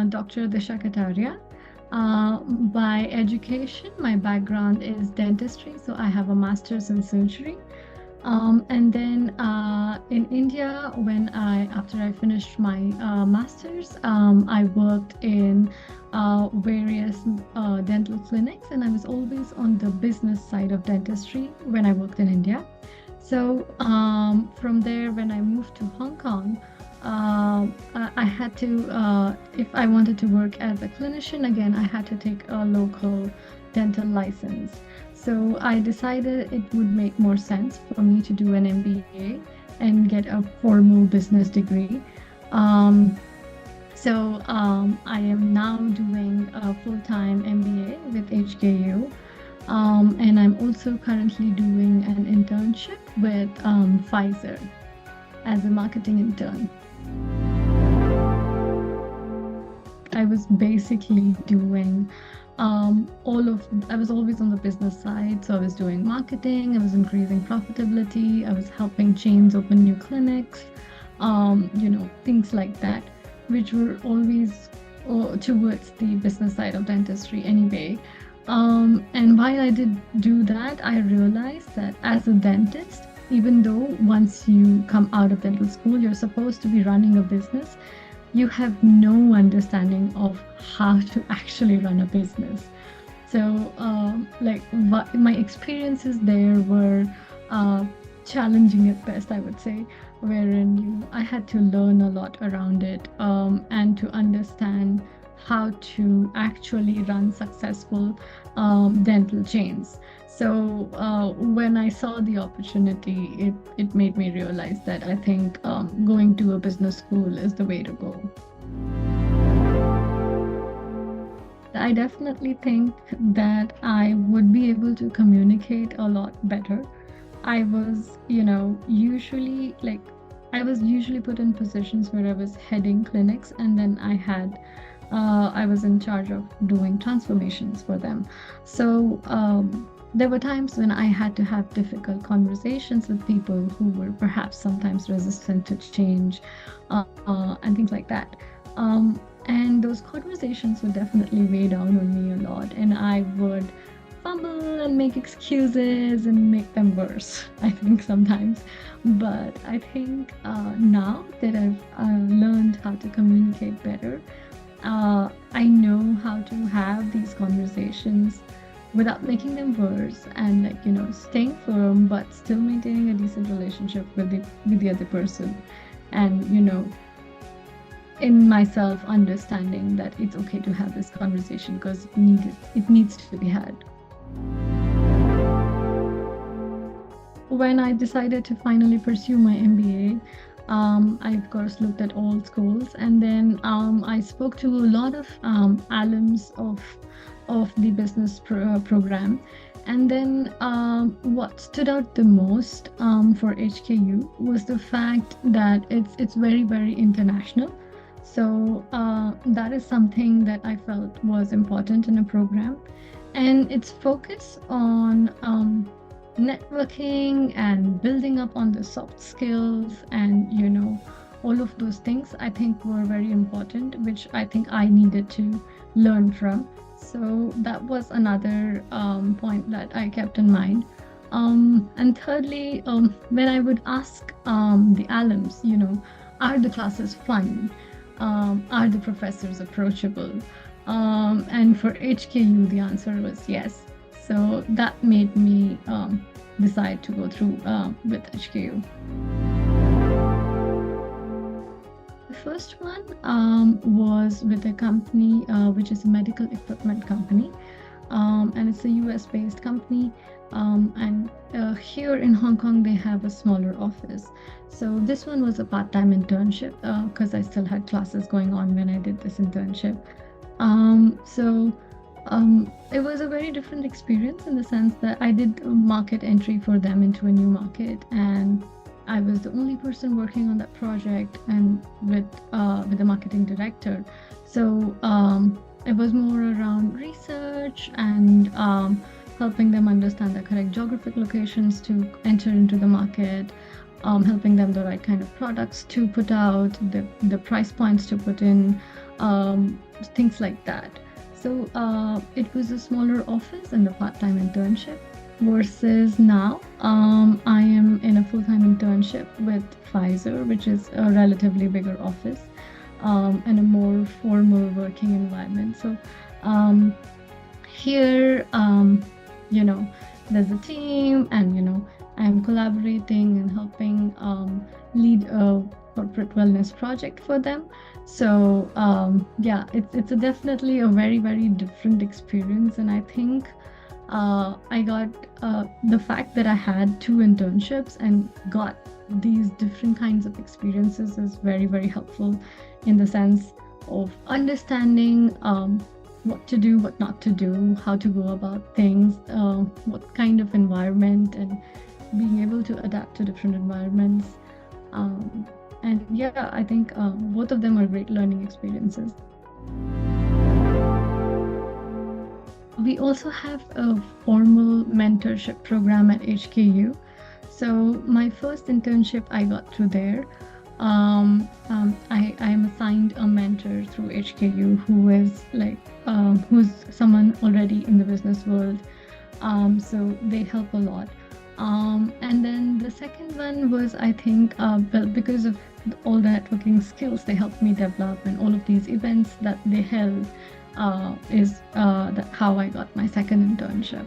Dr. Disha Kataria. By education, my background is dentistry, so I have a master's in surgery. And then in India, after I finished my master's, I worked in various dental clinics, and I was always on the business side of dentistry when I worked in India. So from there, when I moved to Hong Kong, I had to, if I wanted to work as a clinician again, I had to take a local dental license. So I decided it would make more sense for me to do an MBA and get a formal business degree. Um, I am now doing a full-time MBA with HKU. And I'm also currently doing an internship with Pfizer as a marketing intern. I was basically doing I was always on the business side. So I was doing marketing, I was increasing profitability, I was helping chains open new clinics, things like that, which were always towards the business side of dentistry anyway. And while I did do that, I realized that as a dentist, even though once you come out of dental school, you're supposed to be running a business, you have no understanding of how to actually run a business. So, my experiences there were challenging at best, I would say, wherein I had to learn a lot around it and to understand how to actually run successful dental chains. So when I saw the opportunity, it made me realize that I think going to a business school is the way to go. I definitely think that I would be able to communicate a lot better. I was, usually I was usually put in positions where I was heading clinics, and then I was in charge of doing transformations for them. So there were times when I had to have difficult conversations with people who were perhaps sometimes resistant to change and things like that. And those conversations would definitely weigh down on me a lot, and I would fumble and make excuses and make them worse, I think sometimes. But I think now that I've learned how to communicate better, I know how to have these conversations without making them worse, and staying firm but still maintaining a decent relationship with the other person, and in myself understanding that it's okay to have this conversation because it needs to be had. When I decided to finally pursue my MBA, I of course looked at all schools, and then I spoke to a lot of alums of the business program. And then what stood out the most for HKU was the fact that it's very, very international. So that is something that I felt was important in a program, and its focus on networking and building up on the soft skills and all of those things I think were very important, which I think I needed to learn from. So that was another point that I kept in mind. And thirdly, when I would ask the alums, are the classes fun? Are the professors approachable? And for HKU, the answer was yes. So that made me decide to go through with HKU. The first one was with a company which is a medical equipment company, and it's a US-based company. And here in Hong Kong, they have a smaller office. So this one was a part-time internship because I still had classes going on when I did this internship. It was a very different experience in the sense that I did market entry for them into a new market, and I was the only person working on that project and with the marketing director. So it was more around research and helping them understand the correct geographic locations to enter into the market, helping them the right kind of products to put out, the price points to put in, things like that. So it was a smaller office and a part-time internship versus now I am in a full-time internship with Pfizer, which is a relatively bigger office and a more formal working environment. So um, here, you know, there's a team, and I'm collaborating and helping lead a corporate wellness project for them. So yeah, it's definitely a very, very different experience, and I think I got the fact that I had two internships and got these different kinds of experiences is very, very helpful in the sense of understanding what to do, what not to do, how to go about things, what kind of environment, and being able to adapt to different environments. And yeah, I think both of them are great learning experiences. We also have a formal mentorship program at HKU. So my first internship I got through there. I am assigned a mentor through HKU who is like who's someone already in the business world. So they help a lot. And then the second one was, I think, well, because of all the networking skills they helped me develop and all of these events that they held, is that how I got my second internship.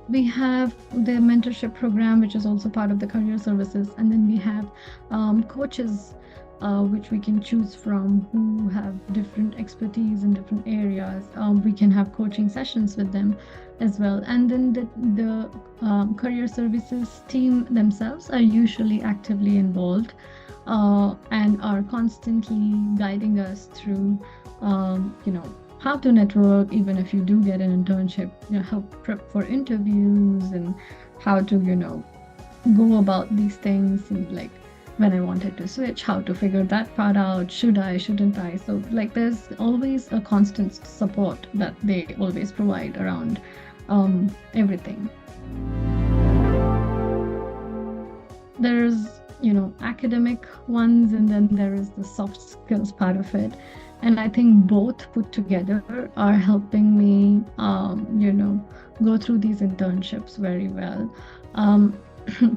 We have the mentorship program, which is also part of the career services, and then we have coaches, which we can choose from, who have different expertise in different areas. We can have coaching sessions with them as well, and then the career services team themselves are usually actively involved and are constantly guiding us through, how to network, even if you do get an internship, help prep for interviews and how to, go about these things, and like when I wanted to switch, how to figure that part out, should I, shouldn't I? So like there's always a constant support that they always provide around everything. There's, academic ones, and then there is the soft skills part of it. And I think both put together are helping me, go through these internships very well.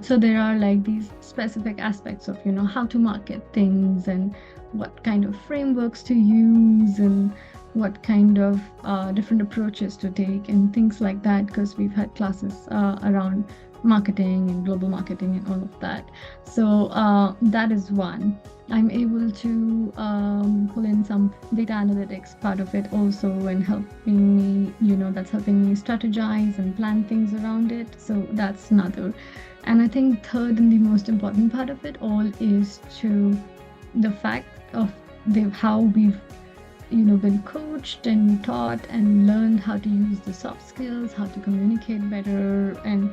So there are like these specific aspects of, how to market things and what kind of frameworks to use and what kind of different approaches to take and things like that, because we've had classes around marketing and global marketing and all of that. So that is one. I'm able to pull in some data analytics part of it also, and helping me, that's helping me strategize and plan things around it. So that's another. And I think third and the most important part of it all is to the fact of how we've been coached and taught and learned how to use the soft skills, how to communicate better, and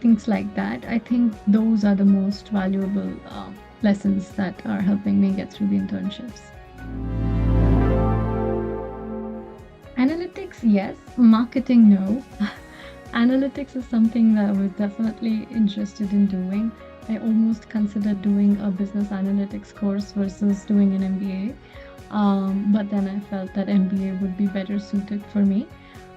things like that. I think those are the most valuable lessons that are helping me get through the internships. Analytics, yes. Marketing, no. Analytics is something that I was definitely interested in doing. I almost considered doing a business analytics course versus doing an MBA. But then I felt that MBA would be better suited for me.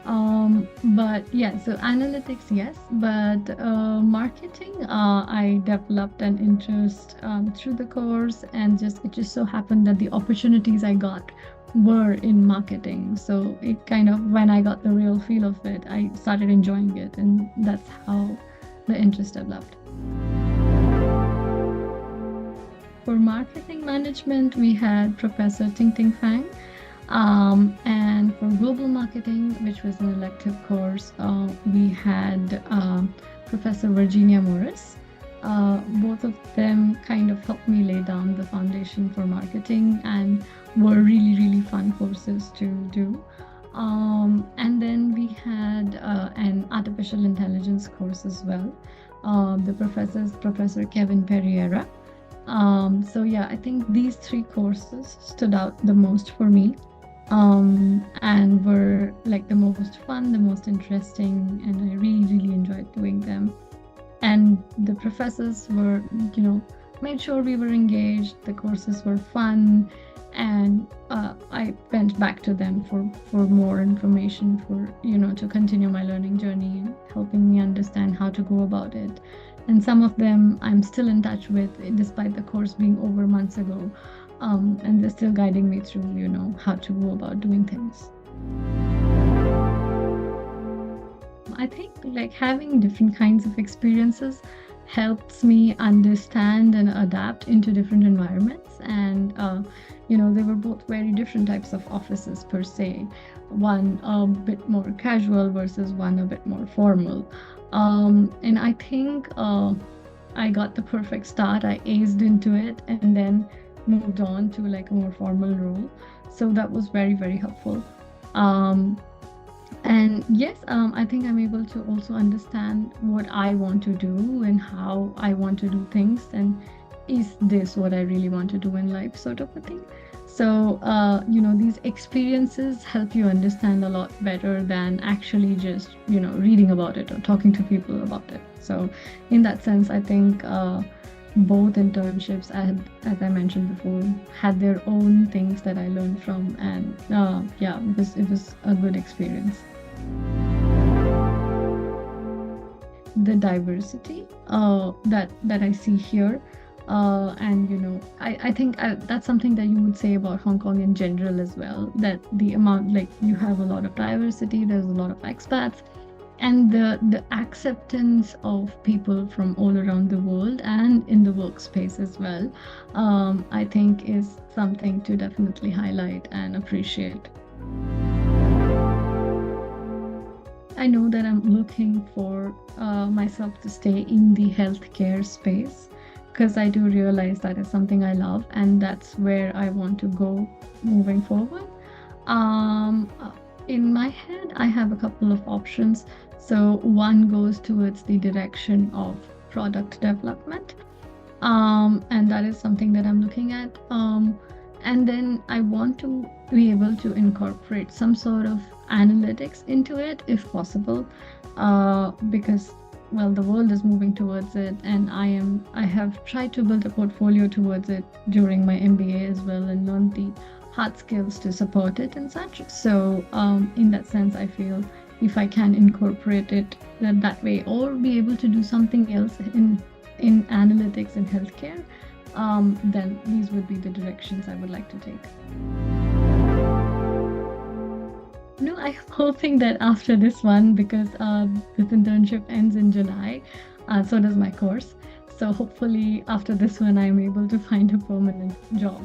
But yeah, so analytics, yes, but marketing, I developed an interest through the course, and it just so happened that the opportunities I got were in marketing. So it kind of, when I got the real feel of it, I started enjoying it, and that's how the interest developed. For marketing management, we had Professor Ting Ting Fang. And for global marketing, which was an elective course, we had Professor Virginia Morris. Both of them kind of helped me lay down the foundation for marketing and were really, really fun courses to do. And then we had an artificial intelligence course as well. The Professor Kevin Pereira. So yeah, I think these three courses stood out the most for me, and were like the most fun, the most interesting, and I really, really enjoyed doing them. And the professors were, made sure we were engaged, the courses were fun, and I went back to them for more information, for to continue my learning journey, helping me understand how to go about it. And some of them I'm still in touch with, despite the course being over months ago, and they're still guiding me through, how to go about doing things. I think like having different kinds of experiences helps me understand and adapt into different environments. And, they were both very different types of offices per se. One a bit more casual versus one a bit more formal. And I think I got the perfect start. I aced into it and then moved on to like a more formal role. So that was very, very helpful. Um, and yes, I think I'm able to also understand what I want to do and how I want to do things, and is this what I really want to do in life, sort of a thing. So, these experiences help you understand a lot better than actually just, reading about it or talking to people about it. So, in that sense, I think both internships, as I mentioned before, had their own things that I learned from, and yeah, it was a good experience. The diversity that I see here. And I think that's something that you would say about Hong Kong in general as well. That the amount, like, you have a lot of diversity, there's a lot of expats, and the acceptance of people from all around the world and in the workspace as well. I think is something to definitely highlight and appreciate. I know that I'm looking for myself to stay in the healthcare space, because I do realize that is something I love and that's where I want to go moving forward. Um, uh, in my head, I have a couple of options. So one goes towards the direction of product development, and that is something that I'm looking at. And then I want to be able to incorporate some sort of analytics into it if possible, because well, the world is moving towards it, and I have tried to build a portfolio towards it during my MBA as well, and learn the hard skills to support it and such. So in that sense, I feel if I can incorporate it that way, or be able to do something else in analytics and healthcare, then these would be the directions I would like to take. No, I'm hoping that after this one, because this internship ends in July, so does my course. So hopefully after this one, I'm able to find a permanent job.